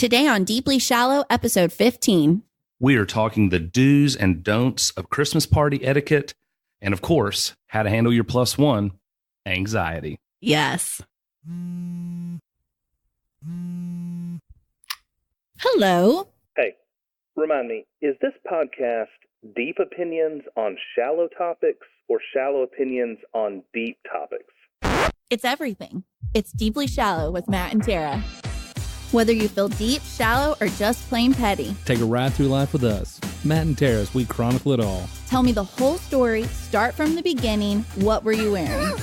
Today on Deeply Shallow, episode 15. We are talking the do's and don'ts of Christmas party etiquette, and of course, how to handle your plus one, anxiety. Yes. Hello. Hey, remind me, is this podcast deep opinions on shallow topics or shallow opinions on deep topics? It's everything. It's Deeply Shallow with Matt and Tara. Whether you feel deep, shallow, or just plain petty, take a ride through life with us. Matt and Tara, we chronicle it all. Tell me the whole story, start from the beginning. What were you wearing?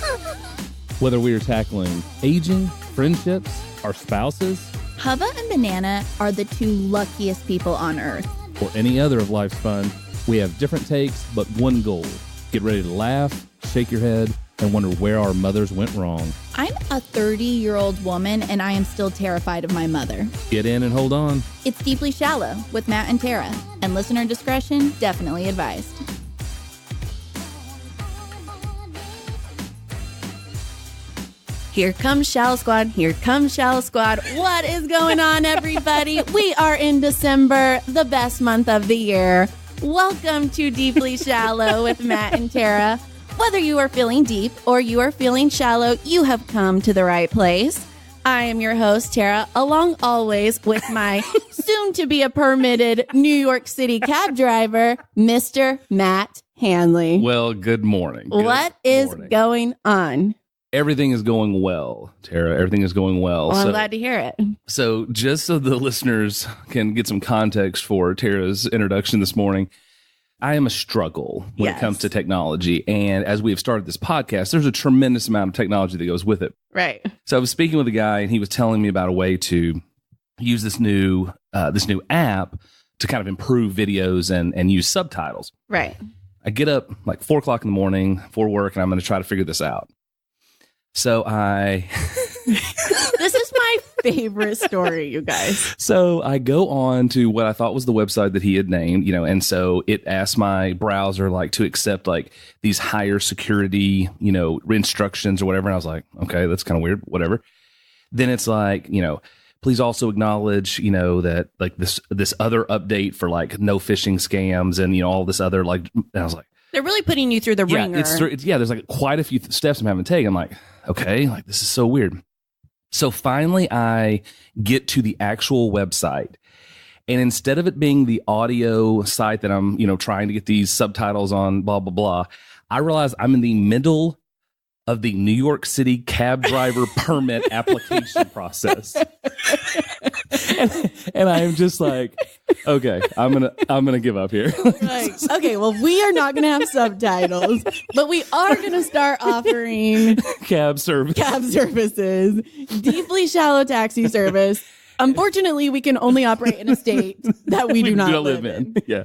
Whether we are tackling aging, friendships, our spouses, Hubba and Banana are the two luckiest people on earth. or any other of life's fun, we have different takes, but one goal. Get ready to laugh, shake your head, and wonder where our mothers went wrong. I'm a 30-year-old woman, and I am still terrified of my mother. Get in and hold on. It's Deeply Shallow with Matt and Tara, and listener discretion definitely advised. Here comes Shallow Squad. Here comes Shallow Squad. What is going on, everybody? We are in December, the best month of the year. Welcome to Deeply Shallow with Matt and Tara. Whether you are feeling deep or you are feeling shallow, you have come to the right place. I am your host, Tara, along always with my soon-to-be a permitted New York City cab driver, Mr. Matt Hanley. Well, good morning. What is going on? Everything is going well, Tara. Everything is going well. Well, I'm glad to hear it. So just so the listeners can get some context for Tara's introduction this morning, I am a struggle when it comes to technology. And as we have started this podcast, there's a tremendous amount of technology that goes with it. Right. So I was speaking with a guy, and he was telling me about a way to use this new app to kind of improve videos and use subtitles. Right. I get up like 4 o'clock in the morning for work, and I'm going to try to figure this out. So This is my favorite story, you guys. So I go on to what I thought was the website that he had named, and so it asked my browser to accept these higher security, instructions or whatever. And I was like, okay, that's kind of weird, whatever. Then it's please also acknowledge, that this other update for no phishing scams and, all this other and I was like, they're really putting you through the ringer. There's quite a few steps I'm having to take. I'm like, okay, this is so weird. So finally I get to the actual website, and instead of it being the audio site that I'm, trying to get these subtitles on, blah, blah, blah, I realize I'm in the middle of the New York City cab driver permit application process. And I am just like, okay, I'm gonna give up here. Okay, well, we are not gonna have subtitles, but we are gonna start offering cab services, Deeply Shallow taxi service. Unfortunately, we can only operate in a state that we do not live in. Yeah,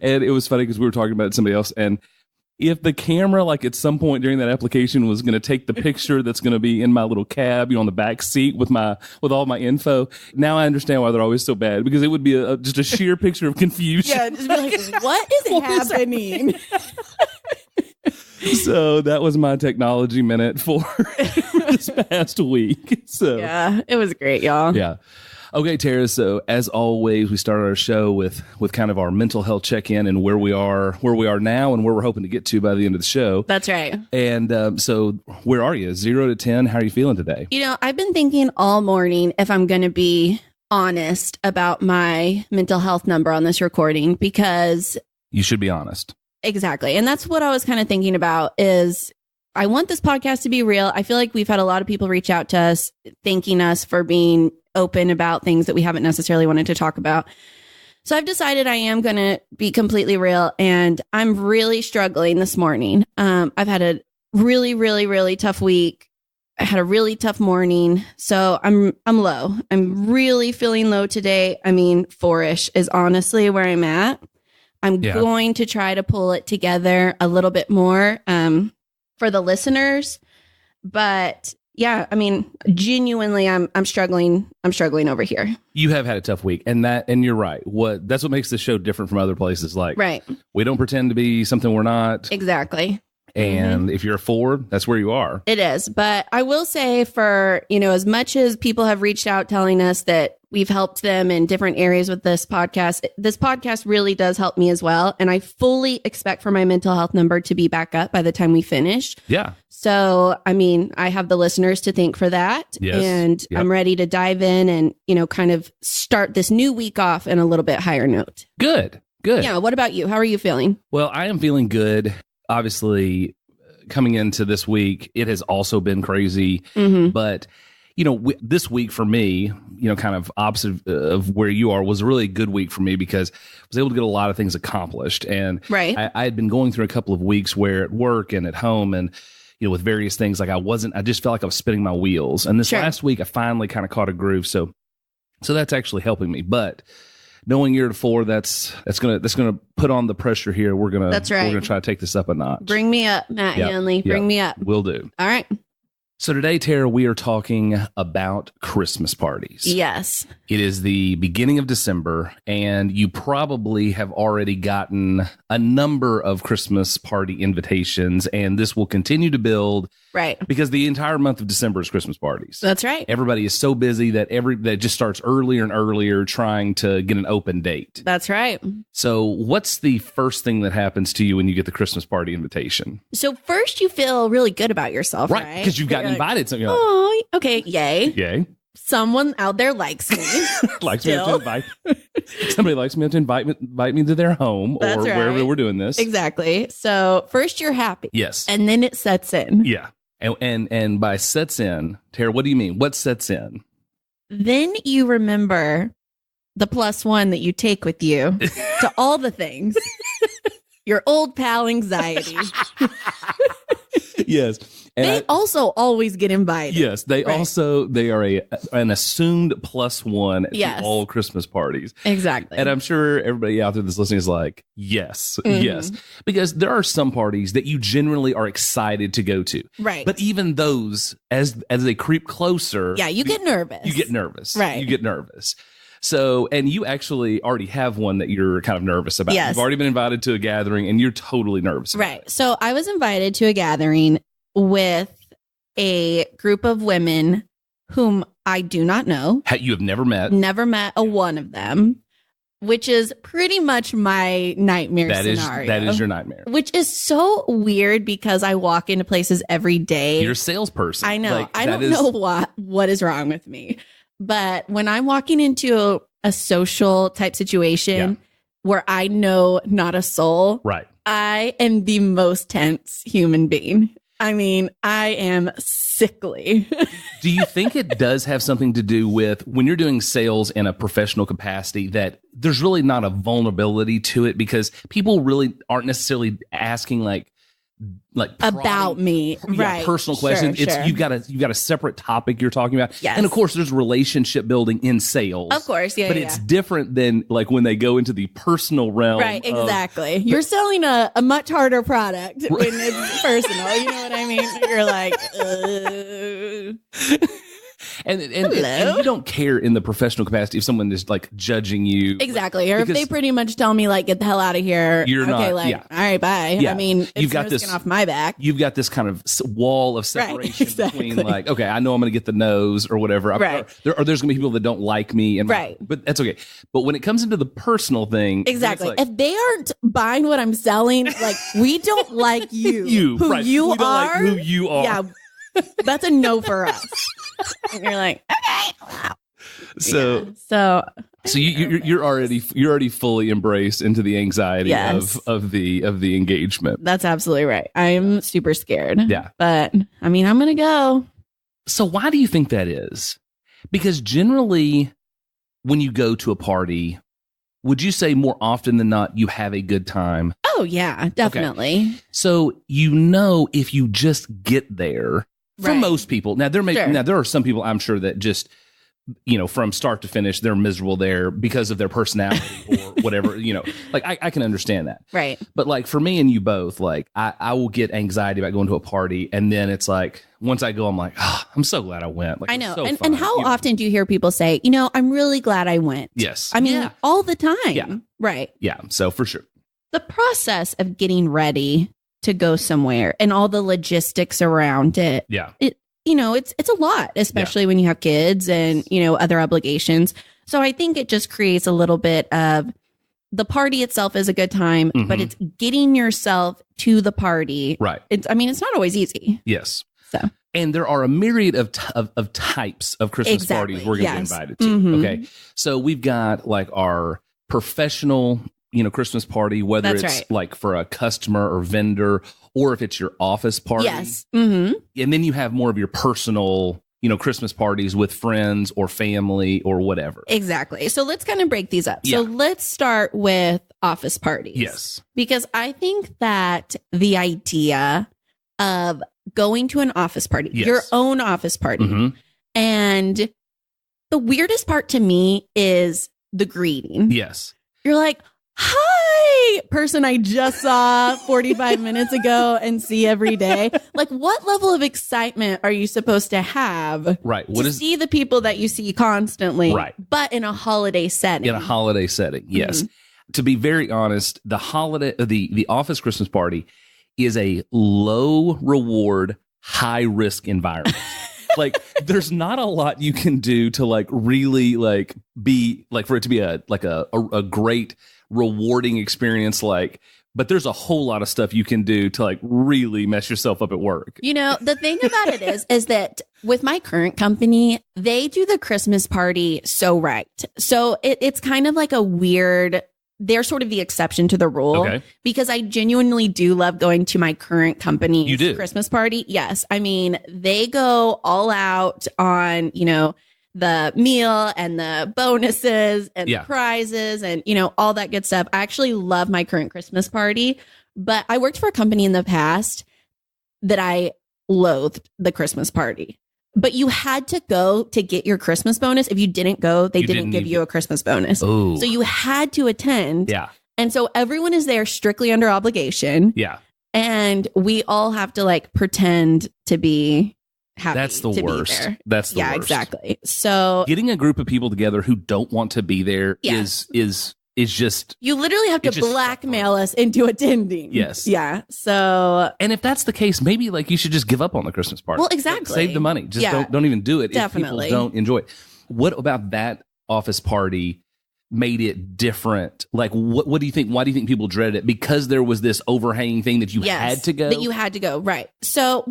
and it was funny because we were talking about it to somebody else, and if the camera, at some point during that application, was going to take the picture that's going to be in my little cab, on the back seat with all my info, now I understand why they're always so bad, because it would be just a sheer picture of confusion. Yeah, just be like, what is happening? So that was my technology minute for this past week. So yeah, it was great, y'all. Yeah. Okay, Tara, so as always, we start our show with kind of our mental health check-in and where we are now and where we're hoping to get to by the end of the show. That's right. And so where are you? 0 to 10, how are you feeling today? I've been thinking all morning, if I'm going to be honest, about my mental health number on this recording, because... You should be honest. Exactly. And that's what I was kind of thinking about is... I want this podcast to be real. I feel like we've had a lot of people reach out to us, thanking us for being open about things that we haven't necessarily wanted to talk about. So I've decided I am going to be completely real, and I'm really struggling this morning. I've had a really, really, really tough week. I had a really tough morning, so I'm low. I'm really feeling low today. I mean, 4-ish is honestly where I'm at. I'm going to try to pull it together a little bit more for the listeners, but yeah, I mean, genuinely, I'm struggling. I'm struggling over here. You have had a tough week, and you're right. That's what makes this show different from other places. Right. We don't pretend to be something we're not. Exactly. And if you're a 4, that's where you are. It is. But I will say for, as much as people have reached out telling us that we've helped them in different areas with this podcast really does help me as well. And I fully expect for my mental health number to be back up by the time we finish. Yeah. So, I have the listeners to thank for that. Yes. And I'm ready to dive in and, kind of start this new week off in a little bit higher note. Good. Yeah. What about you? How are you feeling? Well, I am feeling good. Obviously, coming into this week, it has also been crazy. But, this week for me, kind of opposite of where you are, was a really good week for me because I was able to get a lot of things accomplished. And I had been going through a couple of weeks where at work and at home and, with various things, like I just felt like I was spinning my wheels. And this last week, I finally kind of caught a groove. So that's actually helping me. But knowing you're at 4, that's gonna put on the pressure here. We're gonna try to take this up a notch. Bring me up, Matt Hanley. Bring me up. Will do. All right. So today, Tara, we are talking about Christmas parties. Yes. It is the beginning of December, and you probably have already gotten a number of Christmas party invitations, and this will continue to build. Right. Because the entire month of December is Christmas parties. That's right. Everybody is so busy that that just starts earlier and earlier trying to get an open date. That's right. So what's the first thing that happens to you when you get the Christmas party invitation? So first you feel really good about yourself, right? Because you've gotten invited. So you're like, oh, okay. Yay. Yay. Someone out there likes me. Likes me to invite. Somebody likes me to invite me to their home or wherever we're doing this. Exactly. So first you're happy. Yes. And then it sets in. Yeah. And by sets in, Tara, what do you mean? What sets in? Then you remember the +1 that you take with you to all the things. Your old pal anxiety. Yes. And they also always get invited. Yes, they are an assumed +1 to all Christmas parties. Exactly. And I'm sure everybody out there that's listening is like, yes, yes. Because there are some parties that you generally are excited to go to. Right. But even those, as they creep closer. Yeah, you get nervous. You get nervous. Right. You get nervous. So, and you actually already have one that you're kind of nervous about. Yes. You've already been invited to a gathering and you're totally nervous about it. So I was invited to a gathering with a group of women whom I do not know. You have never met? Never met a one of them, which is pretty much my nightmare scenario. That is your nightmare. Which is so weird because I walk into places every day. You're a salesperson. I know. I don't know what is wrong with me. But when I'm walking into a social type situation where I know not a soul, right, I am the most tense human being. I mean, I am sickly. Do you think it does have something to do with when you're doing sales in a professional capacity that there's really not a vulnerability to it because people really aren't necessarily asking like about me, right? Personal questions. Sure. You've got a separate topic you're talking about. Yes. And of course there's relationship building in sales. Of course, yeah. But it's different tthan like when they go into the personal realm. Right, exactly. You're selling a much harder product when it's personal. You know what I mean? You're like, And you don't care in the professional capacity if someone is like judging you. Exactly. Or if they pretty much tell me like, get the hell out of here. You're okay, not. Like, all right, bye. Yeah. I mean, you've got no this skin off my back. You've got this kind of wall of separation between like, okay, I know I'm going to get the nose or whatever. Right. There's going to be people that don't like me. And right. But that's okay. But when it comes into the personal thing. Exactly. Like, if they aren't buying what I'm selling, like we don't like you. Who right. you we don't are. Like who you are. Yeah. That's a no for us. And you're like, okay. Wow. So you're already fully embraced into the anxiety of the engagement. That's absolutely right. I'm super scared. Yeah. But I mean, I'm going to go. So why do you think that is? Because generally when you go to a party, would you say more often than not you have a good time? Oh yeah, definitely. Okay. So if you just get there, for most people. Now there are some people I'm sure that just from start to finish they're miserable there because of their personality or whatever. Like I can understand that. Right. But like for me and you both, like I will get anxiety about going to a party, and then it's like once I go, I'm like, I'm so glad I went. Like, I know. So and how often do you hear people say, I'm really glad I went? Yes. I mean, all the time. Yeah. Right. Yeah. So for sure. The process of getting ready to go somewhere and all the logistics around it. Yeah. It's a lot, especially when you have kids and, other obligations. So I think it just creates a little bit of the party itself is a good time, but it's getting yourself to the party. Right. It's not always easy. Yes. So. And there are a myriad of types of Christmas parties we're going to be invited to. Okay. So we've got like our professional, Christmas party, whether it's like for a customer or vendor, or if it's your office party. Yes. Mm-hmm. And then you have more of your personal, Christmas parties with friends or family or whatever. Exactly. So let's kind of break these up. Yeah. So let's start with office parties. Yes. Because I think that the idea of going to an office party, your own office party, and the weirdest part to me is the greeting. Yes. You're like, hi, person I just saw 45 minutes ago and see every day. Like, what level of excitement are you supposed to have? Right. To see the people that you see constantly, right, but in a holiday setting. In a holiday setting, yes. To be very honest, the office Christmas party is a low reward, high risk environment. Like, there's not a lot you can do to like really like be like for it to be a great rewarding experience. Like, but there's a whole lot of stuff you can do to like really mess yourself up at work. The thing about it is that with my current company, they do the Christmas party so right. So it's kind of like a weird. They're sort of the exception to the rule because I genuinely do love going to my current company's Christmas party. Yes. I mean, they go all out on, the meal and the bonuses and the prizes and, all that good stuff. I actually love my current Christmas party, but I worked for a company in the past that I loathed the Christmas party. But you had to go to get your Christmas bonus. If you didn't go, they didn't give you a Christmas bonus. Ooh. So you had to attend. Yeah. And so everyone is there strictly under obligation. Yeah. And we all have to like pretend to be happy. That's the to worst. Be there. That's the worst. Yeah, exactly. So getting a group of people together who don't want to be there is just, you literally have to blackmail us into attending. Yes. Yeah. So, and if that's the case, maybe like you should just give up on the Christmas party. Well, exactly. Like, save the money. Just don't even do it. Definitely. If people don't enjoy it. What about that office party made it different? Like, what do you think? Why do you think people dreaded it? Because there was this overhanging thing that you had to go? That you had to go. Right. So,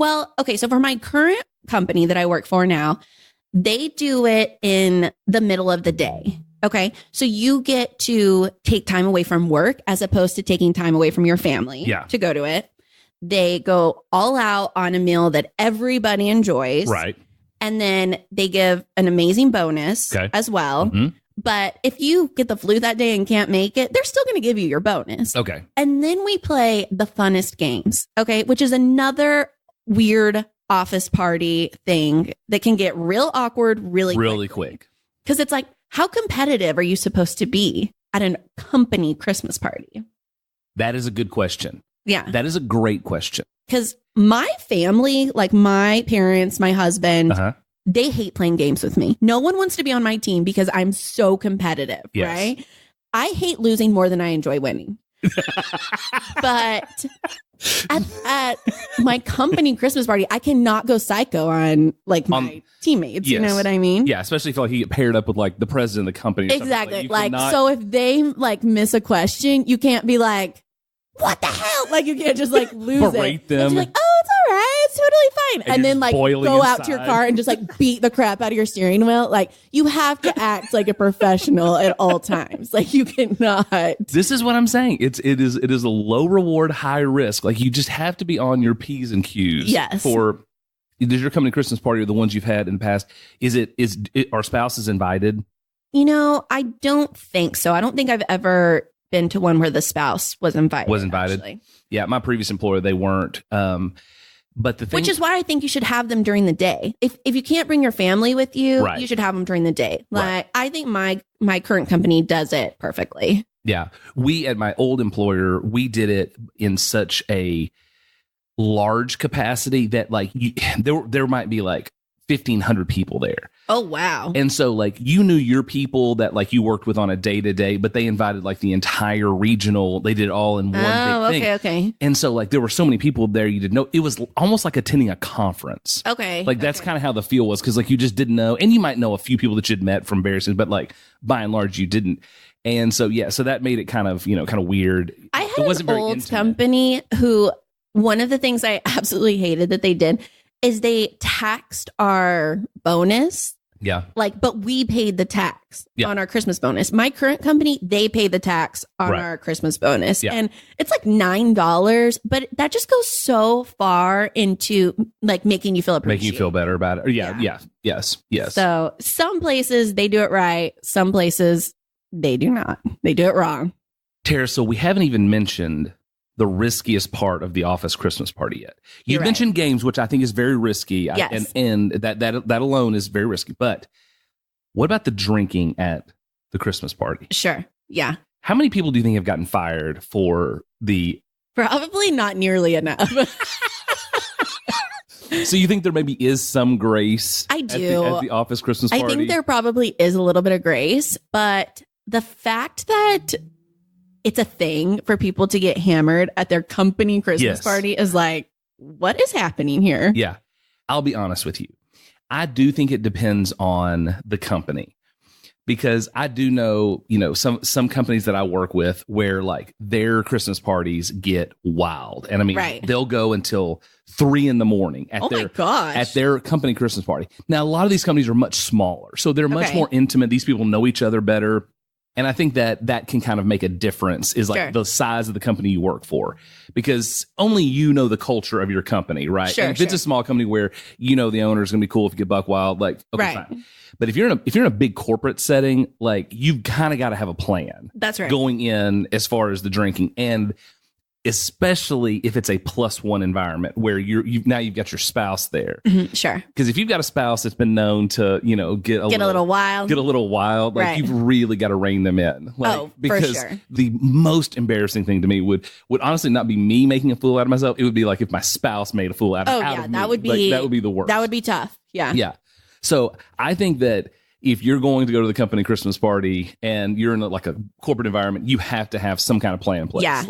so for my current company that I work for now, they do it in the middle of the day. Okay. So you get to take time away from work as opposed to taking time away from your family to go to it. They go all out on a meal that everybody enjoys. Right. And then they give an amazing bonus as well. Mm-hmm. But if you get the flu that day and can't make it, they're still going to give you your bonus. Okay. And then we play the funnest games. Okay. Which is another weird office party thing that can get real awkward really quick. Because it's like, how competitive are you supposed to be at a company Christmas party? That is a good question. Yeah. That is a great question. Because my family, like my parents, my husband, they hate playing games with me. No one wants to be on my team because I'm so competitive, right? I hate losing more than I enjoy winning. But at my company Christmas party, I cannot go psycho on like my teammates. You know what I mean? Yeah, especially if like you get paired up with like the president of the company. Or exactly. Like so if they like miss a question, you can't be like, what the hell? Like you can't just like lose berate it. them. You're like, oh, it's all right. It's totally fine. And then like go out to your car and just like beat the crap out of your steering wheel. Like you have to act like a professional at all times. Like you cannot. This is what I'm saying. It is a low reward, high risk. Like you just have to be on your P's and Q's. Yes. For does your company Christmas party or the ones you've had in the past? Are spouses invited? I don't think so. I don't think I've ever been to one where the spouse was invited. Actually. Yeah, my previous employer, they weren't. But the thing, which is why I think you should have them during the day. If you can't bring your family with you, you should have them during the day. Like I think my current company does it perfectly. Yeah, we at my old employer, we did it in such a large capacity that like there might be like 1,500 people there. Oh, wow. And so like you knew your people that like you worked with on a day to day, but they invited like the entire regional. They did it all in one big thing. Okay. And so like there were so many people there you didn't know. It was almost like attending a conference. Okay. Like that's kind of how the feel was, because like you just didn't know. And you might know a few people that you'd met from various things, but like by and large you didn't. And so so that made it kind of weird. I had an old company who one of the things I absolutely hated that they did is they taxed our bonus. Yeah. Like, but we paid the tax on our Christmas bonus. My current company, they pay the tax on our Christmas bonus. Yeah. And it's like $9, but that just goes so far into like making you feel appreciated. Making you feel better about it. Yeah. Yes. So some places they do it right. Some places they do not. They do it wrong. Tara, so we haven't even mentioned the riskiest part of the office Christmas party yet. You've mentioned games, which I think is very risky. Yes. And that alone is very risky. But what about the drinking at the Christmas party? Sure. Yeah. How many people do you think have gotten fired for the... Probably not nearly enough. So you think there maybe is some grace? I do. At the office Christmas party? I think there probably is a little bit of grace, but the fact that it's a thing for people to get hammered at their company Christmas party is like, what is happening here? Yeah. I'll be honest with you. I do think it depends on the company, because I do know, some companies that I work with where like their Christmas parties get wild. And I mean, they'll go until 3 a.m. at their company Christmas party. Now, a lot of these companies are much smaller, so they're much more intimate. These people know each other better. And I think that can kind of make a difference, is like the size of the company you work for, because only you know the culture of your company, right? And if it's a small company where the owner is going to be cool if you get buck wild, like, okay, fine. But if you're in a big corporate setting, like you've kind of got to have a plan. That's right. Going in as far as the drinking, and especially if it's a +1 environment where you've got your spouse there. Mm-hmm, sure. Because if you've got a spouse that's been known to, get a little wild, like you've really got to rein them in. Like, because for sure. The most embarrassing thing to me would honestly not be me making a fool out of myself. It would be like if my spouse made a fool out of me. That would be the worst. That would be tough. Yeah. Yeah. So I think that if you're going to go to the company Christmas party and you're in a corporate environment, you have to have some kind of plan in place. Yeah,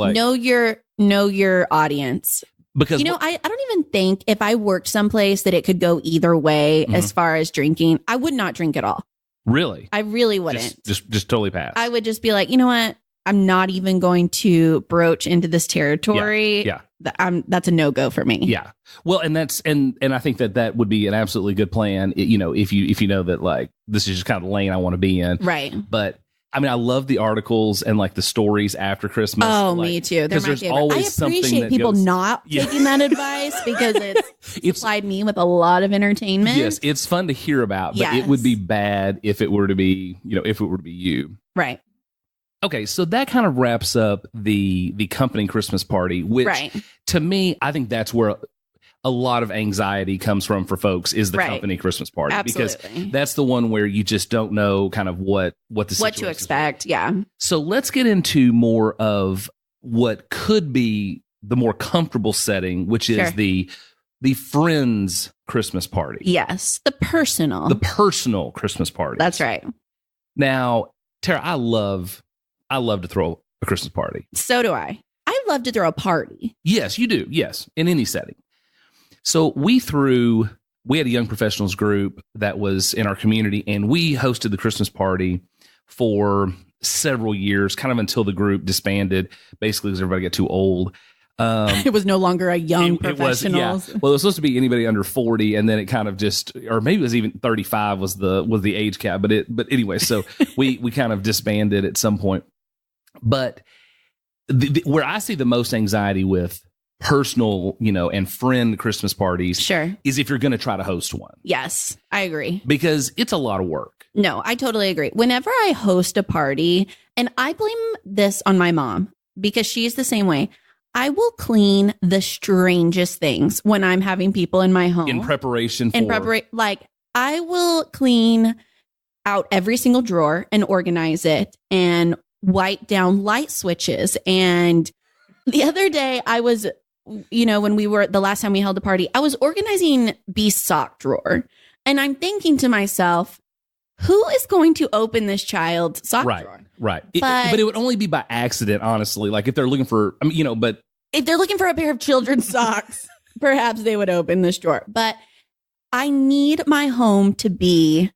know your audience. Because I don't even think if I worked someplace that it could go either way as far as drinking. I would not drink at all. Really? I really wouldn't. Just totally pass. I would just be like, you know what? I'm not even going to broach into this territory. Yeah. That's a no-go for me. Yeah. Well, and that's and I think that would be an absolutely good plan. If you know that like this is just kind of the lane I want to be in. Right. But I mean, I love the articles and like the stories after Christmas. Oh, me too. They're my favorite. I appreciate people not taking that advice, because it's supplied me with a lot of entertainment. Yes, it's fun to hear about, but it would be bad if it were to be, if it were to be you. Right. Okay, so that kind of wraps up the company Christmas party, which to me, I think that's where a lot of anxiety comes from for folks, is the company Christmas party. Absolutely. Because that's the one where you just don't know kind of what to expect. Yeah. So let's get into more of what could be the more comfortable setting, which is the friends Christmas party. Yes, the personal Christmas party. That's right. Now, Tara, I love to throw a Christmas party. So do I. I love to throw a party. Yes, you do. Yes, in any setting. So we had a young professionals group that was in our community, and we hosted the Christmas party for several years, kind of until the group disbanded, basically because everybody got too old. It was no longer a young professionals. Well, it was supposed to be anybody under 40, and then it kind of just, or maybe it was even 35 was the age cap. But anyway, so we kind of disbanded at some point. But where I see the most anxiety with personal, and friend Christmas parties, is if you're going to try to host one. Yes, I agree. Because it's a lot of work. No, I totally agree. Whenever I host a party, and I blame this on my mom, because she's the same way. I will clean the strangest things when I'm having people in my home. In preparation for... like, I will clean out every single drawer and organize it and wipe down light switches. And the other day I was, when the last time we held a party, I was organizing Beast's sock drawer. And I'm thinking to myself, who is going to open this child's sock drawer? Right. But it would only be by accident, honestly. Like if they're looking for, but if they're looking for a pair of children's socks, perhaps they would open this drawer. But I need my home to be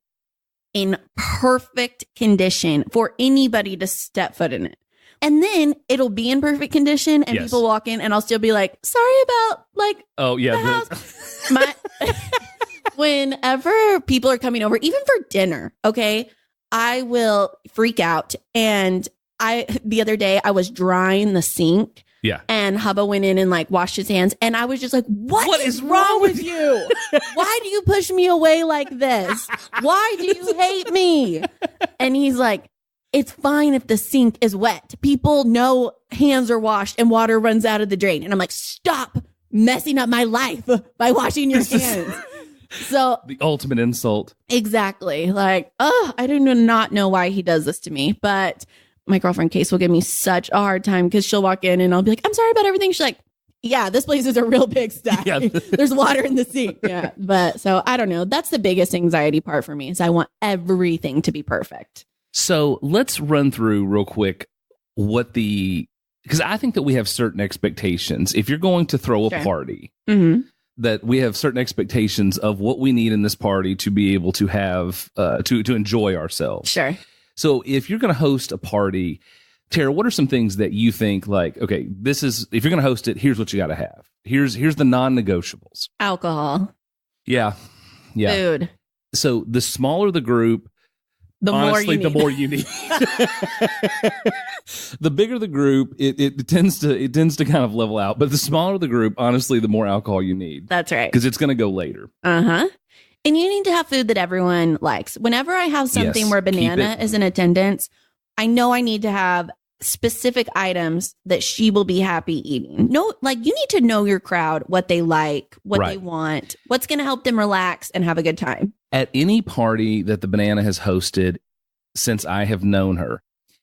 in perfect condition for anybody to step foot in it. And then it'll be in perfect condition and people walk in and I'll still be like, sorry about the house. Whenever people are coming over, even for dinner, okay, I will freak out. And the other day I was drying the sink. Yeah. And Hubba went in and washed his hands. And I was just like, what is wrong with you? Why do you push me away like this? Why do you hate me? And he's like, it's fine if the sink is wet. People know hands are washed and water runs out of the drain. And I'm like, stop messing up my life by washing your hands. So the ultimate insult. Exactly. I do not know why he does this to me, but my girlfriend Case will give me such a hard time because she'll walk in and I'll be like, I'm sorry about everything. She's like, yeah, this place is a real pigsty. Yeah. There's water in the sink. Yeah. But so I don't know. That's the biggest anxiety part for me is I want everything to be perfect. So let's run through real quick because I think that we have certain expectations. If you're going to throw a party, that we have certain expectations of what we need in this party to be able to have, to enjoy ourselves. Sure. So if you're going to host a party, Tara, what are some things that you think okay, if you're going to host it, here's what you got to have. Here's the non-negotiables. Alcohol. Yeah. Food. So the smaller the group, the more you need. The bigger the group, it tends to kind of level out. But the smaller the group, honestly, the more alcohol you need. That's right. Because it's going to go later. Uh-huh. And you need to have food that everyone likes. Whenever I have something where Banana is in attendance, I know I need to have specific items that she will be happy eating. No, you need to know your crowd, what they like, what they want, what's going to help them relax and have a good time. At any party that the Banana has hosted since I have known her,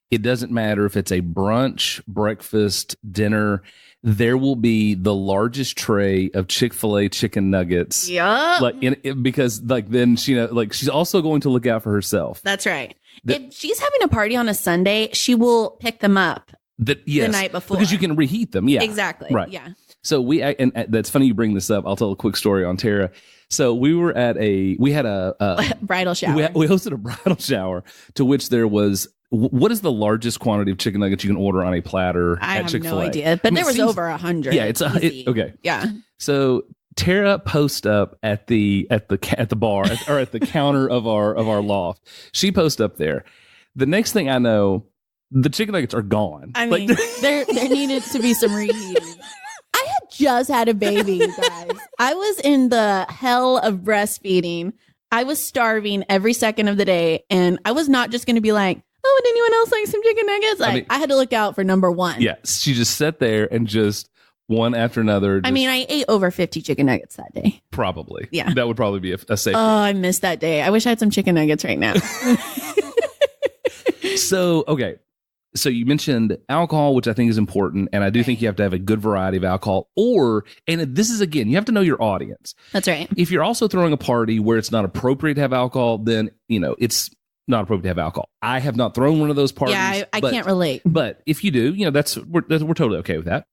it doesn't matter if it's a brunch, breakfast, dinner, there will be the largest tray of Chick-fil-A chicken nuggets. Yeah. Because then she's also going to look out for herself. That's right. If she's having a party on a Sunday, she will pick them up the night before. Because you can reheat them. Yeah. Exactly. Right. Yeah. So and that's funny you bring this up. I'll tell a quick story on Tara. So we were we had a bridal shower. We hosted a bridal shower to which there was, what is the largest quantity of chicken nuggets you can order on a platter at Chick-fil-A? I have no idea, but there was over 100. Yeah, okay. Yeah. So Tara posts up at the bar or at the counter of our loft. She posts up there. The next thing I know, the chicken nuggets are gone. I mean, there needed to be some reheating. I had just had a baby, you guys. I was in the hell of breastfeeding. I was starving every second of the day, and I was not just going to be like, oh, would anyone else like some chicken nuggets? I had to look out for number one. Yeah, she just sat there and just one after another. I ate over 50 chicken nuggets that day. Probably. Yeah. That would probably be a safe. Oh, I missed that day. I wish I had some chicken nuggets right now. So, okay. So you mentioned alcohol, which I think is important. And I do think you have to have a good variety of alcohol and this is, again, you have to know your audience. That's right. If you're also throwing a party where it's not appropriate to have alcohol, then, it's not appropriate to have alcohol. I have not thrown one of those parties. Yeah, I can't relate. But if you do, we're totally okay with that.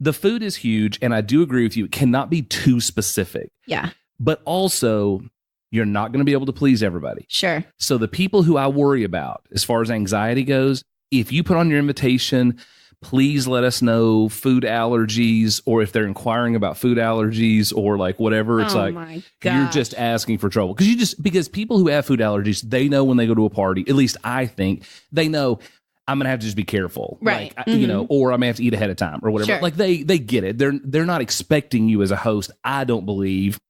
The food is huge, and I do agree with you. It cannot be too specific. Yeah. But also, you're not going to be able to please everybody. Sure. So the people who I worry about, as far as anxiety goes, if you put on your invitation, please let us know food allergies, or if they're inquiring about food allergies or whatever. It's you're just asking for trouble. Because people who have food allergies, they know when they go to a party, at least I think, they know I'm going to have to just be careful. Right. Or I may have to eat ahead of time or whatever. Sure. They get it. They're not expecting you as a host. I don't believe.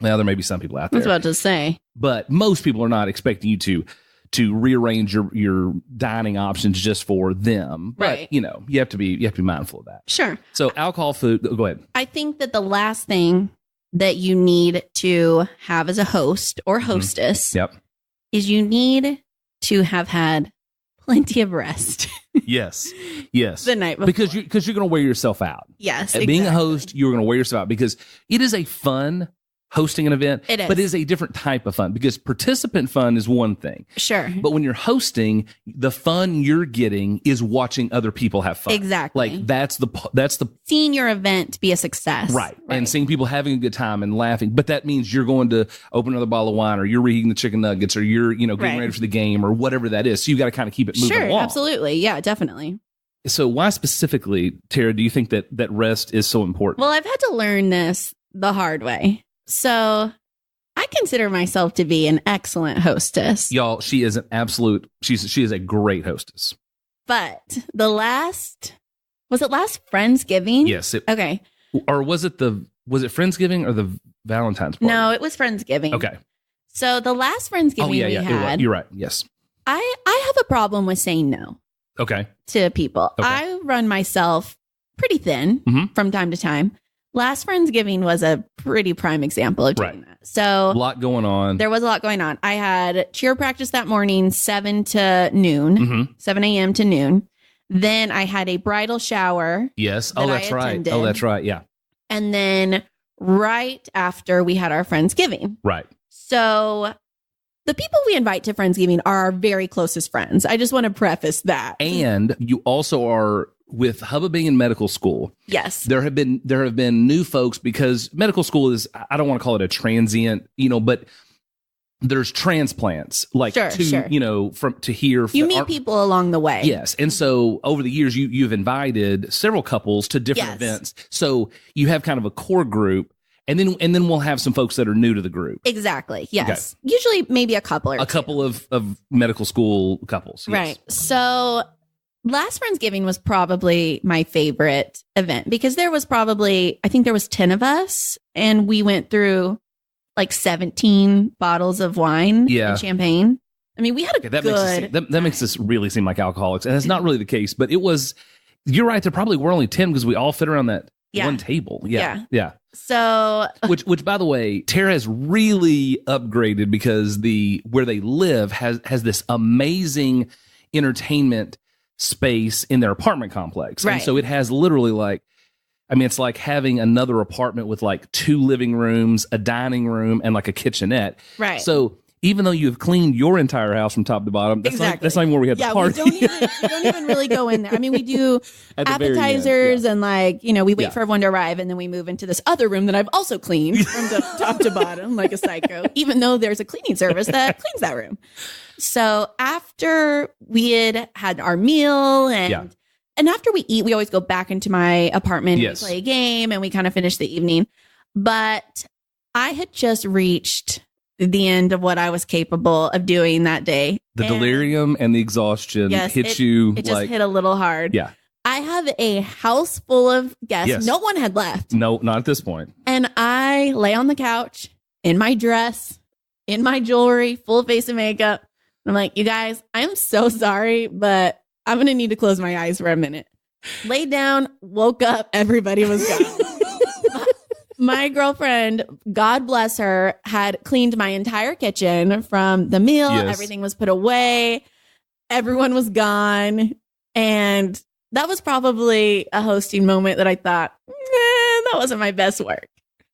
Now, there may be some people out there. I was about to say. But most people are not expecting you to rearrange your dining options just for them. Right. But, you have to be mindful of that. Sure. So alcohol, food, go ahead. I think that the last thing that you need to have as a host or hostess is you need to have had plenty of rest. Yes. The night before. Because you're going to wear yourself out. Yes. Being a host, you're going to wear yourself out because it is a fun hosting an event. It is. But it is a different type of fun because participant fun is one thing. Sure. But when you're hosting, the fun you're getting is watching other people have fun. Exactly. Like that's the seeing your event be a success. right. And seeing people having a good time and laughing. But that means you're going to open another bottle of wine, or you're reheating the chicken nuggets, or you're, getting ready for the game, or whatever that is. So you got to kind of keep it moving along. Absolutely. Yeah, definitely. So why specifically, Tara, do you think that rest is so important? Well, I've had to learn this the hard way. So I consider myself to be an excellent hostess. Y'all, she is an absolute, she is a great hostess. But was it last Friendsgiving? Yes. Okay. Or was it Friendsgiving or the Valentine's party? No, it was Friendsgiving. Okay. So the last Friendsgiving we had. You're right. Yes. I have a problem with saying no. Okay. To people. Okay. I run myself pretty thin from time to time. Last Friendsgiving was a pretty prime example of doing that. So a lot going on. There was a lot going on. I had cheer practice that morning, 7 to noon, 7 a.m. to noon. Then I had a bridal shower. Yes. Oh, that's right. Oh, that's right. Yeah. And then right after we had our Friendsgiving. Right. So the people we invite to Friendsgiving are our very closest friends. I just want to preface that. And you also are, with Hubba being in medical school. Yes. There have been new folks, because medical school is, I don't want to call it a transient, but there's transplants like to here. You meet people along the way. Yes. And so over the years, you've invited several couples to different events. So you have kind of a core group. And then we'll have some folks that are new to the group. Exactly. Yes. Okay. Usually maybe a couple or a couple of medical school couples. Yes. Right. So last Friendsgiving was probably my favorite event because there was I think there was 10 of us, and we went through like 17 bottles of wine and champagne. I mean, we had a good... That makes us really seem like alcoholics. And that's not really the case, but it was... You're right. There probably were only 10 because we all fit around that one table. Yeah. So, which by the way, Tara has really upgraded because where they live has this amazing entertainment space in their apartment complex. Right. And so it has literally it's like having another apartment with like 2 living rooms, a dining room, and like a kitchenette. Right. So even though you have cleaned your entire house from top to bottom, that's not even where we had the party. We don't even really go in there. I mean, we do appetizers and we wait for everyone to arrive, and then we move into this other room that I've also cleaned from the top to bottom like a psycho, even though there's a cleaning service that cleans that room. So after we had our meal and after we eat, we always go back into my apartment and we play a game and we kind of finish the evening. But I had just reached the end of what I was capable of doing that day. The delirium and the exhaustion hit you. It just hit a little hard. Yeah. I have a house full of guests. Yes. No one had left. No, not at this point. And I lay on the couch in my dress, in my jewelry, full face of makeup. I'm like, you guys, I'm so sorry, but I'm going to need to close my eyes for a minute. Laid down, woke up, everybody was gone. My girlfriend, God bless her, had cleaned my entire kitchen from the meal. Yes. Everything was put away. Everyone was gone. And that was probably a hosting moment that I thought, that wasn't my best work.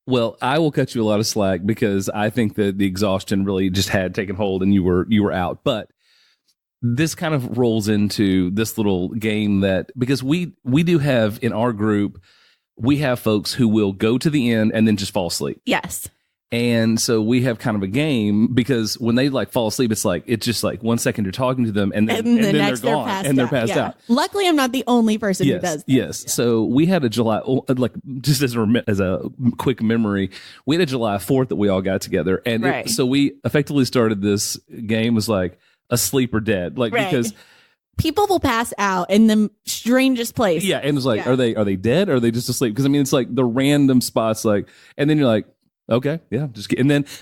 Well, I will cut you a lot of slack because I think that the exhaustion really just had taken hold and you were out. But this kind of rolls into this little game because we do have in our group, we have folks who will go to the end and then just fall asleep. Yes. And so we have kind of a game because when they fall asleep, it's just like 1 second you're talking to them and then they're gone and they're passed out. Luckily, I'm not the only person who does that. Yes. Yeah. So we had a just as a quick memory, we had a July 4th that we all got together. And so we effectively started this game was like asleep or dead, because people will pass out in the strangest place. Yeah. And it's like, are they dead? Or are they just asleep? Because it's like the random spots, and then you're like, okay, yeah, just get,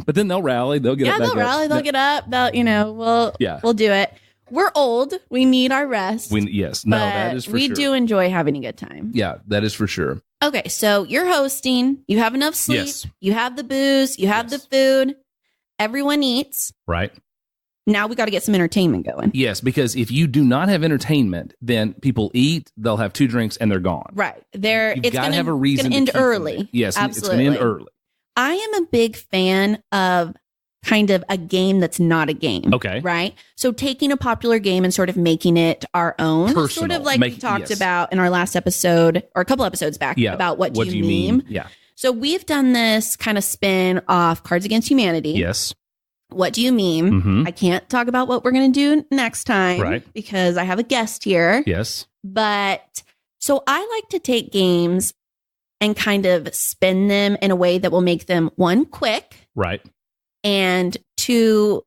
but then they'll rally, they'll get up. Yeah, they'll rally, they'll get up. We'll do it. We're old. We need our rest. That is for sure. We do enjoy having a good time. Yeah, that is for sure. Okay, so you're hosting. You have enough sleep. Yes. You have the booze. You have the food. Everyone eats. Right. Now we got to get some entertainment going. Yes, because if you do not have entertainment, then people eat, they'll have 2 drinks, and they're gone. Right. You've got to have a reason to end early. Yes, absolutely. It's going to end early. I am a big fan of kind of a game that's not a game. Okay. Right? So taking a popular game and sort of making it our own. Personal. Sort of like we talked about in our last episode or a couple episodes back about what do you meme? Yeah. So we've done this kind of spin off Cards Against Humanity. Yes. What do you meme? Mm-hmm. I can't talk about what we're going to do next time. Right. Because I have a guest here. Yes. But so I like to take games and kind of spin them in a way that will make them, one, quick. Right. And two,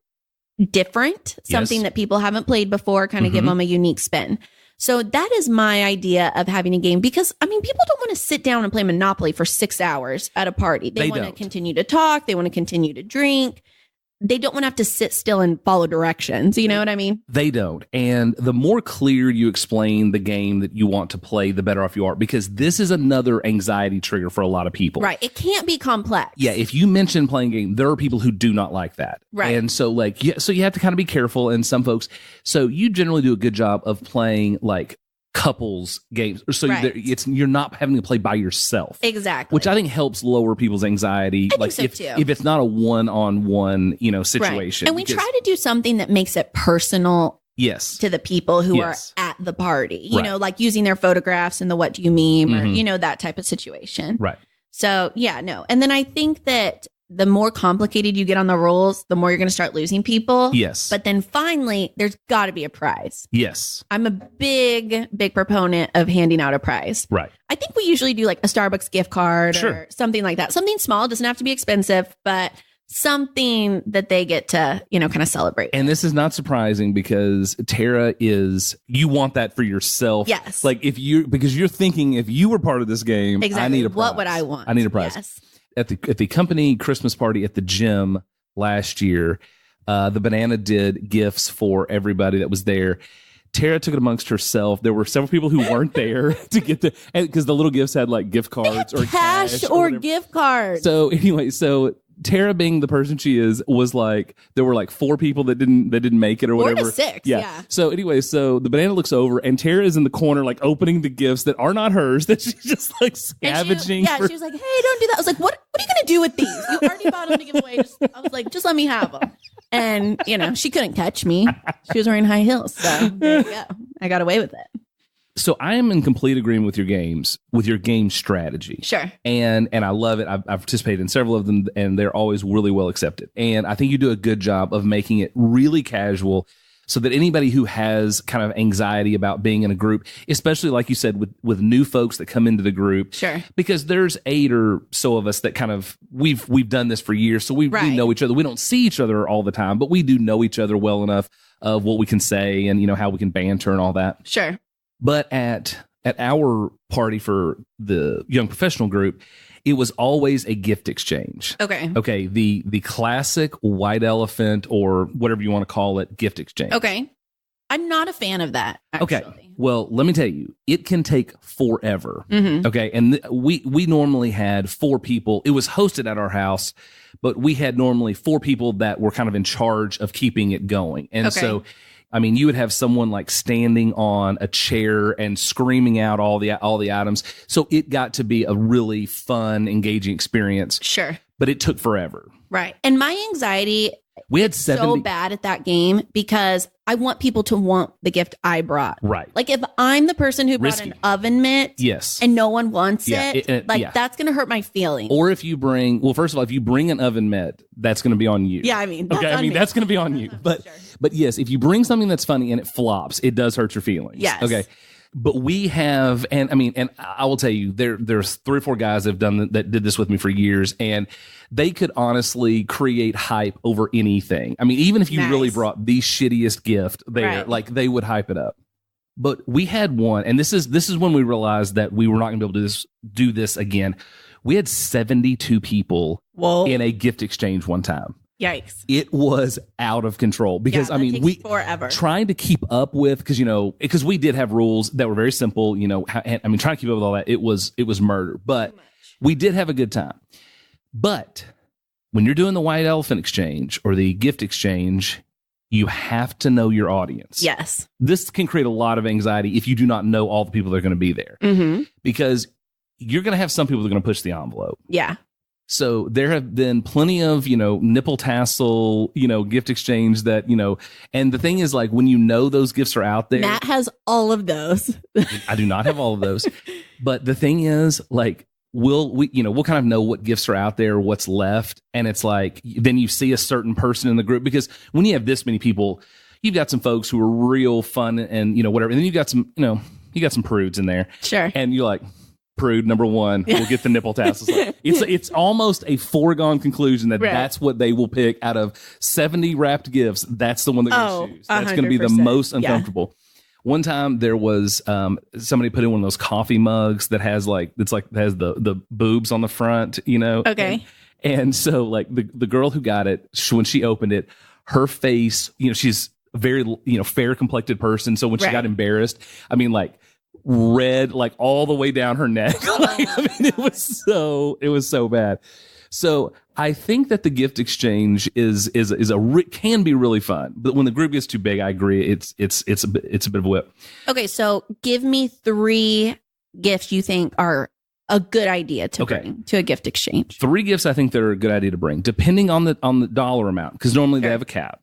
different, something Yes. that people haven't played before, kind of give them a unique spin. So that is my idea of having a game because, I mean, people don't want to sit down and play Monopoly for 6 hours at a party. They want to don't. continue to talk. They want to continue to drink. They don't want to have to sit still and follow directions. You know what I mean? They don't. And the more clear you explain the game that you want to play, the better off you are, because this is another anxiety trigger for a lot of people. Right. It can't be complex. Yeah. If you mention playing a game, there are people who do not like that. Right. And so so you have to kind of be careful. And some folks, so you generally do a good job of playing like couples games. So Right. you're not having to play by yourself. Exactly. Which I think helps lower people's anxiety. I think so, too. If it's not a one-on-one, situation. Right. And we try to do something that makes it personal Yes. to the people who Yes. are at the party, you Right. know, like using their photographs and the what do you meme or, that type of situation. Right. So, yeah, no. And then I think that the more complicated you get on the rules, the more you're going to start losing people. Yes. But then finally, there's got to be a prize. Yes. I'm a big proponent of handing out a prize. Right. I think we usually do like a Starbucks gift card Sure. or something like that. Something small, doesn't have to be expensive, but something that they get to, kind of celebrate. And this is not surprising because Tara you want that for yourself. Yes. Because you're thinking if you were part of this game, Exactly. I need a prize. What would I want? I need a prize. Yes. At the company Christmas party at the gym last year, the Banana did gifts for everybody that was there. Tara took it amongst herself. There were several people who weren't there to get because the little gifts had like gift cards or cash or whatever. gift cards. So anyway, Tara, being the person she is, was like there were like 4 people that didn't make it or whatever. 4 to 6, yeah. So anyway, the Banana looks over and Tara is in the corner like opening the gifts that are not hers that she's just like scavenging. She was like, "Hey, don't do that." I was like, "What are you gonna do with these? You already bought them to give away." I was like, "Just let me have them." And she couldn't catch me. She was wearing high heels, so there you go. I got away with it. So I am in complete agreement with your game strategy. Sure. And I love it. I've participated in several of them and they're always really well accepted. And I think you do a good job of making it really casual so that anybody who has kind of anxiety about being in a group, especially like you said, with new folks that come into the group. Sure. Because there's 8 or so of us that kind of, we've done this for years. So we know each other. We don't see each other all the time, but we do know each other well enough of what we can say and, how we can banter and all that. Sure. But at our party for the young professional group, it was always a gift exchange. Okay. Okay. The classic white elephant or whatever you want to call it, gift exchange. Okay. I'm not a fan of that, actually. Okay. Well, let me tell you, it can take forever. Mm-hmm. Okay. And we normally had 4 people. It was hosted at our house, but we had normally 4 people that were kind of in charge of keeping it going. And so, I mean, you would have someone like standing on a chair and screaming out all the items. So it got to be a really fun, engaging experience. Sure. But it took forever. Right. And my anxiety We had so bad at that game because I want people to want the gift I brought. Right. Like if I'm the person who brought Risky. an oven mitt Yes. and no one wants it, yeah. that's going to hurt my feelings. Or if you bring, first of all, if you bring an oven mitt, that's going to be on you. Yeah, I mean, that's okay, I on mean me. that's going to be on you. But Sure. but yes, if you bring something that's funny and it flops, it does hurt your feelings. Yes. Okay. But we have, and I will tell you, there's 3 or 4 guys that did this with me for years, and they could honestly create hype over anything. I mean, even if you really brought the shittiest gift there, Right. like they would hype it up. But we had one, and this is when we realized that we were not going to be able to do this again. We had 72 people in a gift exchange one time. Yikes. It was out of control because Yeah, that takes forever. trying to keep up with, because we did have rules that were very simple, trying to keep up with all that, it was murder, but we did have a good time. But when you're doing the white elephant exchange or the gift exchange, you have to know your audience. Yes. This can create a lot of anxiety if you do not know all the people that are going to be there, Mm-hmm. because you're going to have some people that are going to push the envelope. Yeah. So there have been plenty of, nipple tassel, gift exchange that, and the thing is, like, when those gifts are out there. Matt has all of those. I do not have all of those. But the thing is, like, we'll kind of know what gifts are out there, what's left. And it's like, then you see a certain person in the group, because when you have this many people, you've got some folks who are real fun and, whatever. And then you've got some, you got some prudes in there. Sure. And you're like, prude number one, we'll get the nipple tassels. Like, it's almost a foregone conclusion that that's what they will pick out of 70 wrapped gifts. That's the one they're going to choose. That's going to be the most uncomfortable. Yeah. One time there was somebody put in one of those coffee mugs that has has the boobs on the front, Okay. And so, like, the girl who got it, when she opened it, her face, she's a very fair complected person. So when she got embarrassed, I mean, like, red, like, all the way down her neck. Like, I mean, it was so bad. So I think that the gift exchange can be really fun, but when the group gets too big, I agree, it's a bit of a whip. Okay, so give me 3 gifts you think are a good idea to bring to a gift exchange. 3 gifts I think they're a good idea to bring, depending on the dollar amount, because normally they have a cap.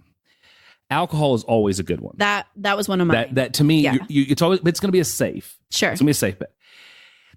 Alcohol is always a good one. That was one of mine. That to me, it's going to be a safe. Sure. It's going to be a safe bet.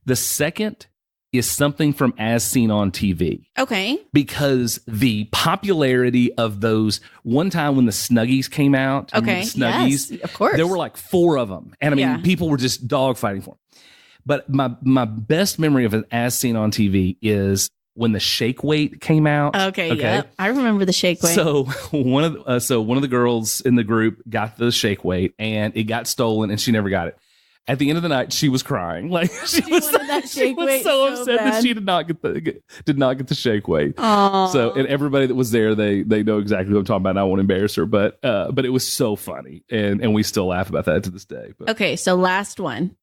The second is something from As Seen on TV. Okay. Because the popularity of those, one time when the Snuggies came out. Okay. Snuggies. Yes, of course. There were like 4 of them. And I mean, people were just dogfighting for them. But my best memory of an As Seen on TV is when the shake weight came out. Okay. Yeah. I remember the shake weight. So one of the girls in the group got the shake weight, and it got stolen, and she never got it. At the end of the night, she was crying. Like, she was so upset that she did not get the shake weight. Aww. So, and everybody that was there, they know exactly what I'm talking about. And I won't embarrass her, but it was so funny, and we still laugh about that to this day. But. Okay, so last one.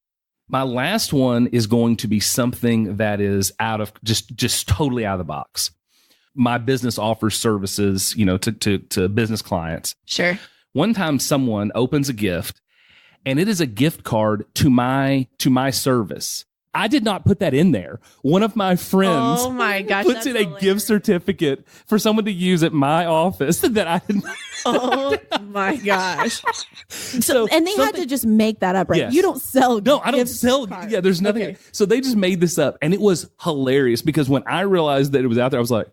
My last one is going to be something that is out of just totally out of the box. My business offers services, to business clients. Sure. One time someone opens a gift, and it is a gift card to my service. I did not put that in there. One of my friends puts in a gift certificate for someone to use at my office that I didn't. Oh my gosh. And they had to just make that up, right? Yes. You don't sell. No, I don't sell. Cards. Yeah, there's nothing. Okay. So they just made this up, and it was hilarious because when I realized that it was out there, I was like,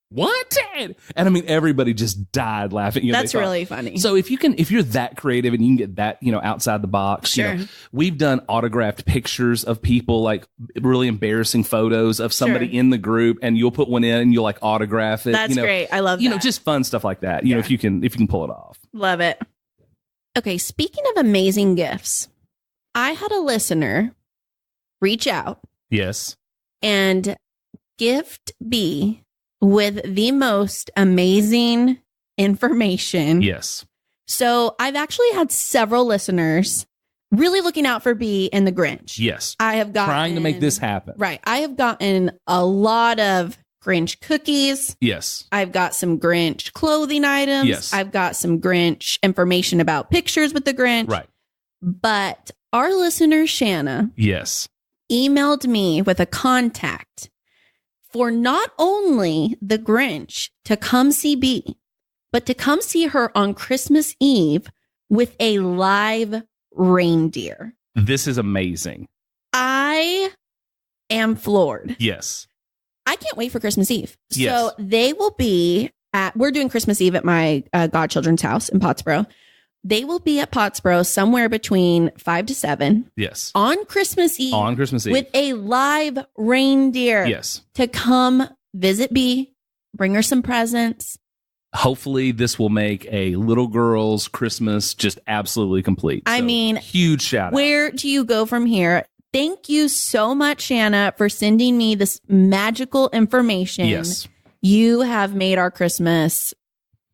what? And I mean, everybody just died laughing. That's really funny. So if you're that creative and you can get that, outside the box, sure. We've done autographed pictures of people, like really embarrassing photos of somebody in the group, and you'll put one in and you'll like autograph it. That's great. I love that. Just fun stuff like that. If you can pull it off. Love it. Okay. Speaking of amazing gifts, I had a listener reach out. Yes. And gift B with the most amazing information. Yes. So I've actually had several listeners really looking out for B and the Grinch. Yes. I have gotten trying to make this happen. Right. I have gotten a lot of Grinch cookies. Yes. I've got some Grinch clothing items. Yes. I've got some Grinch information about pictures with the Grinch. Right. But our listener, Shanna, yes, emailed me with a contact for not only the Grinch to come see B, but to come see her on Christmas Eve with a live reindeer. This is amazing. I am floored. Yes. I can't wait for Christmas Eve. Yes. So they will be we're doing Christmas Eve at my godchildren's house in Pottsboro. They will be at Pottsboro somewhere between 5 to 7. Yes. On Christmas Eve. On Christmas Eve. With a live reindeer. Yes. To come visit B, bring her some presents. Hopefully this will make a little girl's Christmas just absolutely complete. I mean, huge shout out. Where do you go from here? Thank you so much, Shanna, for sending me this magical information. Yes. You have made our Christmas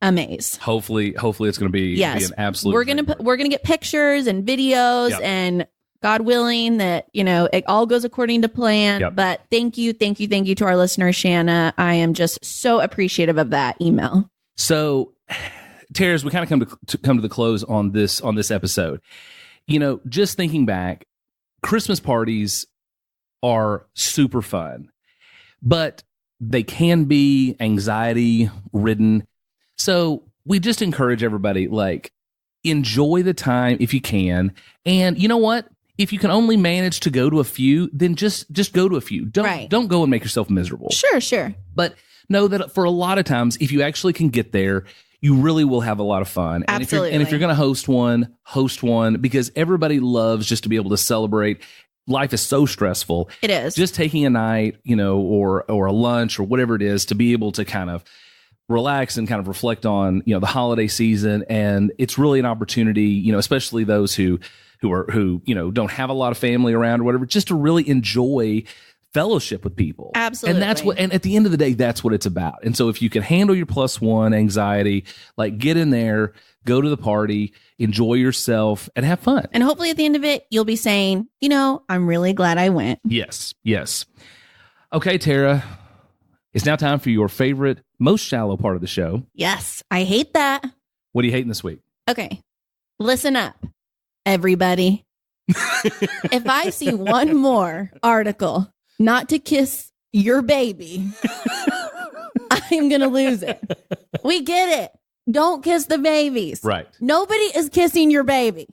amaze. Hopefully it's going to be an absolute. We're gonna get pictures and videos, and God willing that it all goes according to plan. Yep. But thank you to our listener, Shanna. I am just so appreciative of that email. So, Tara, as we kind of come to the close on this episode, just thinking back, Christmas parties are super fun, but they can be anxiety ridden. So we just encourage everybody, like, enjoy the time if you can. And you know what? If you can only manage to go to a few, then just go to a few. Don't go and make yourself miserable. Sure. But know that for a lot of times, if you actually can get there, you really will have a lot of fun. Absolutely. And if you're going to host one, because everybody loves just to be able to celebrate. Life is so stressful. It is. Just taking a night, or a lunch or whatever it is to be able to kind of relax and kind of reflect on, the holiday season. And it's really an opportunity, especially those who don't have a lot of family around or whatever, just to really enjoy fellowship with people. Absolutely. And at the end of the day, that's what it's about. And so if you can handle your +1 anxiety, like, get in there, go to the party, enjoy yourself, and have fun. And hopefully at the end of it, you'll be saying, I'm really glad I went. Yes. Okay, Tara, it's now time for your favorite, most shallow part of the show. Yes, I hate that. What are you hating this week? Okay, listen up, everybody. If I see one more article not to kiss your baby, I'm going to lose it. We get it. Don't kiss the babies. Right. Nobody is kissing your baby.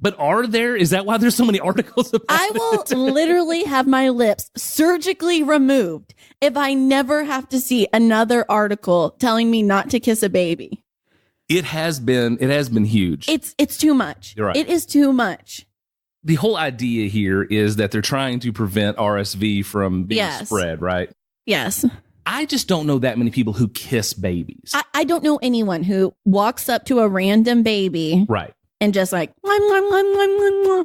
But is that why there's so many articles about I will literally have my lips surgically removed if I never have to see another article telling me not to kiss a baby. It has been huge. It's too much. You're right. It is too much. The whole idea here is that they're trying to prevent RSV from being spread, right? Yes. I just don't know that many people who kiss babies. I don't know anyone who walks up to a random baby. Right. And just like, mwah, mwah, mwah, mwah, mwah, mwah.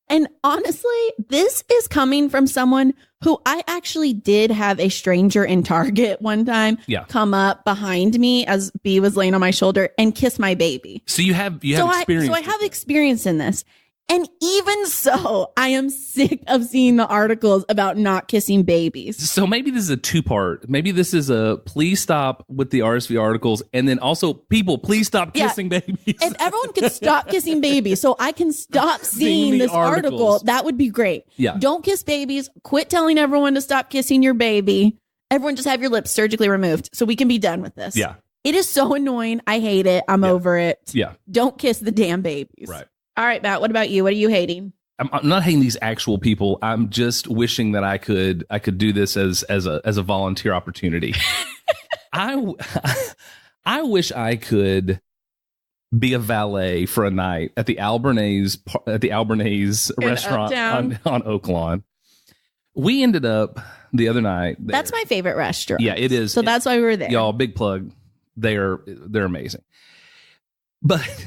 And honestly, this is coming from someone who I actually did have a stranger in Target one time come up behind me as B was laying on my shoulder and kiss my baby. So you have experience. So I have experience in this. And even so, I am sick of seeing the articles about not kissing babies. So maybe this is a two-part. Maybe this is a please stop with the RSV articles. And then also, people, please stop kissing babies. If everyone could stop kissing babies so I can stop seeing this article, that would be great. Yeah. Don't kiss babies. Quit telling everyone to stop kissing your baby. Everyone just have your lips surgically removed so we can be done with this. Yeah. It is so annoying. I hate it. I'm over it. Yeah. Don't kiss the damn babies. Right. All right, Matt, what about you? What are you hating? I'm not hating these actual people. I'm just wishing that I could do this as a volunteer opportunity. I wish I could be a valet for a night at the Albanese restaurant on Oak Lawn. We ended up the other night there. That's my favorite restaurant. Yeah, it is. So that's why we were there. Y'all, big plug. They're amazing. But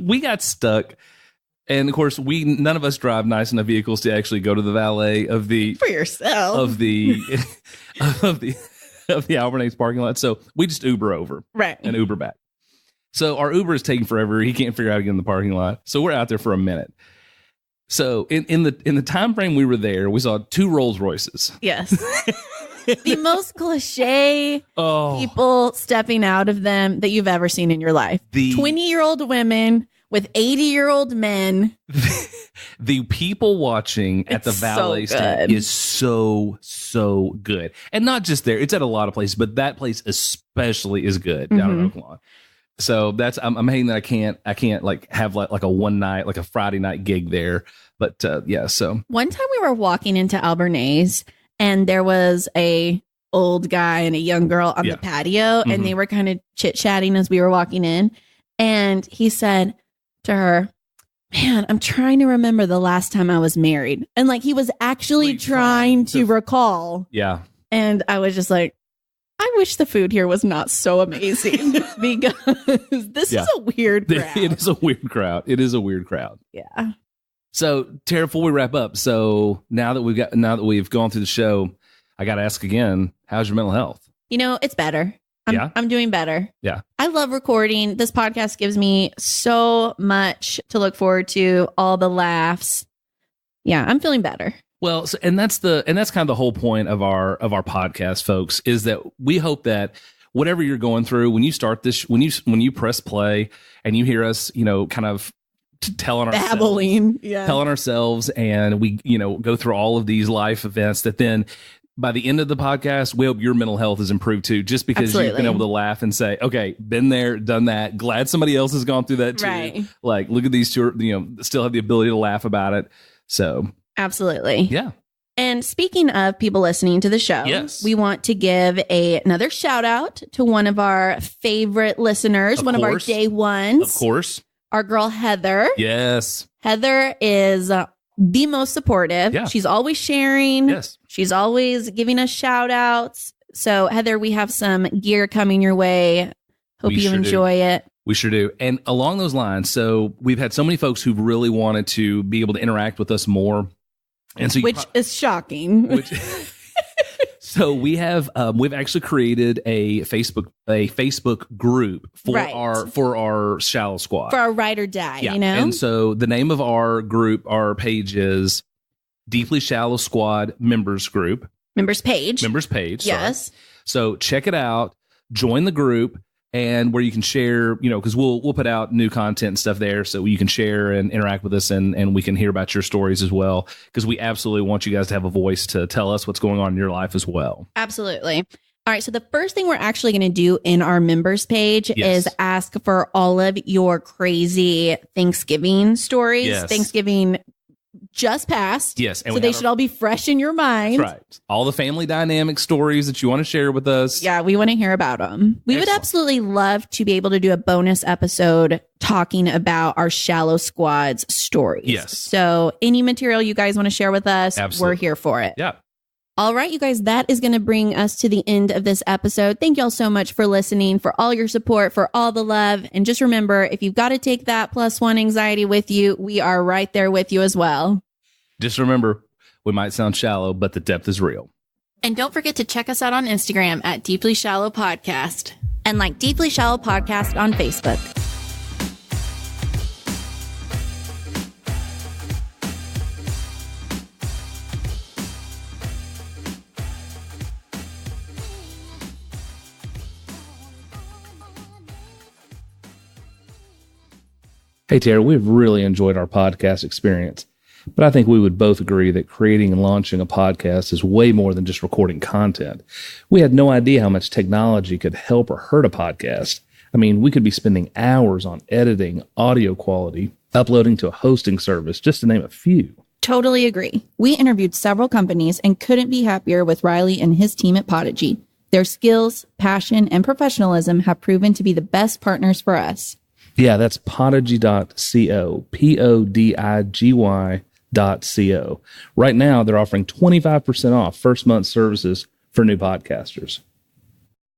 we got stuck. And of course, none of us drive nice enough vehicles to actually go to the valet of the for yourself of the Albanese parking lot. So we just Uber over, right, and Uber back. So our Uber is taking forever. He can't figure out how to get in the parking lot. So we're out there for a minute. So in the time frame we were there, we saw 2 Rolls Royces. Yes. The most cliche people stepping out of them that you've ever seen in your life. 20-year-old women with 80-year-old men. The people watching at the valet stand is so good. And not just there. It's at a lot of places, but that place especially is good down in Oak Lawn. So I'm hating that I can't like have like a one night, like a Friday night gig there. But so one time we were walking into Albanese and there was a old guy and a young girl on the patio and they were kind of chit-chatting as we were walking in. And he said to her, "Man, I'm trying to remember the last time I was married." And like he was actually trying to recall. Yeah. And I was just like, I wish the food here was not so amazing because this is a weird crowd. It is a weird crowd. It is a weird crowd. Yeah. So, Tara, before we wrap up, so now that we've gone through the show, I got to ask again, how's your mental health? It's better. I'm doing better. Yeah. I love recording. This podcast gives me so much to look forward to, all the laughs. Yeah, I'm feeling better. Well, and that's kind of the whole point of our podcast, folks, is that we hope that whatever you're going through, when you start this, when you press play and you hear us, kind of telling ourselves, and we, go through all of these life events, that then by the end of the podcast, we hope your mental health is improved too, just because you've been able to laugh and say, okay, been there, done that. Glad somebody else has gone through that too. Right. Like, look at these two, still have the ability to laugh about it. So absolutely. Yeah. And speaking of people listening to the show, yes, we want to give another shout out to one of our favorite listeners, of our day ones. Of course. Our girl, Heather. Yes. Heather is the most supportive. Yeah. She's always sharing. Yes. She's always giving us shout outs. So, Heather, we have some gear coming your way. Hope you enjoy it. We sure do. And along those lines, so we've had so many folks who've really wanted to be able to interact with us more. And so which is shocking. So we've actually created a Facebook group for our Shallow Squad, for our ride or die. Yeah. And so the name of our group, our page is Deeply Shallow Squad Members Group. Members page. Yes. Sorry. So check it out. Join the group. And where you can share, because we'll put out new content and stuff there, so you can share and interact with us, and we can hear about your stories as well, because we absolutely want you guys to have a voice to tell us what's going on in your life as well. Absolutely. All right. So the first thing we're actually going to do in our members page is ask for all of your crazy Thanksgiving stories. Yes. Thanksgiving just passed. Yes. And so they should all be fresh in your mind. That's right. All the family dynamic stories that you want to share with us. Yeah, we want to hear about them. We would absolutely love to be able to do a bonus episode talking about our Shallow Squad's stories. Yes. So any material you guys want to share with us, we're here for it. Yeah. All right, you guys, that is going to bring us to the end of this episode. Thank y'all so much for listening, for all your support, for all the love. And just remember, if you've got to take that +1 anxiety with you, we are right there with you as well. Just remember, we might sound shallow, but the depth is real. And don't forget to check us out on Instagram at Deeply Shallow Podcast and like Deeply Shallow Podcast on Facebook. Hey, Tara, we've really enjoyed our podcast experience, but I think we would both agree that creating and launching a podcast is way more than just recording content. We had no idea how much technology could help or hurt a podcast. I mean, we could be spending hours on editing, audio quality, uploading to a hosting service, just to name a few. Totally agree. We interviewed several companies and couldn't be happier with Riley and his team at Podigy. Their skills, passion, and professionalism have proven to be the best partners for us. Yeah, that's podigy.co, PODIGY.co. Right now, they're offering 25% off first month services for new podcasters.